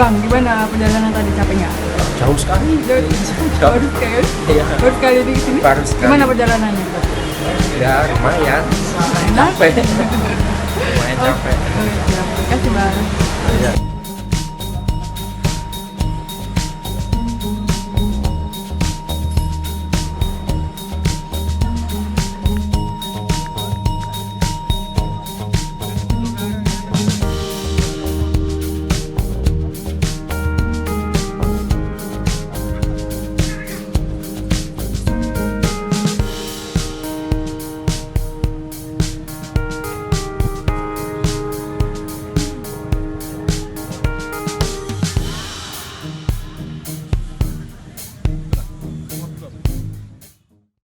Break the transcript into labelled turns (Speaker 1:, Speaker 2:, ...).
Speaker 1: Bang, gimana perjalanan tadi, capek nggak?
Speaker 2: Jauh sekali.
Speaker 1: Baru sekali.
Speaker 2: Iya.
Speaker 1: Baru sekali di sini.
Speaker 2: Baru sekali.
Speaker 1: Gimana perjalanannya?
Speaker 2: Ya lumayan.
Speaker 1: Enak.
Speaker 2: Capek. Lumayan capek.
Speaker 1: Terima kasih Bang.
Speaker 2: Iya.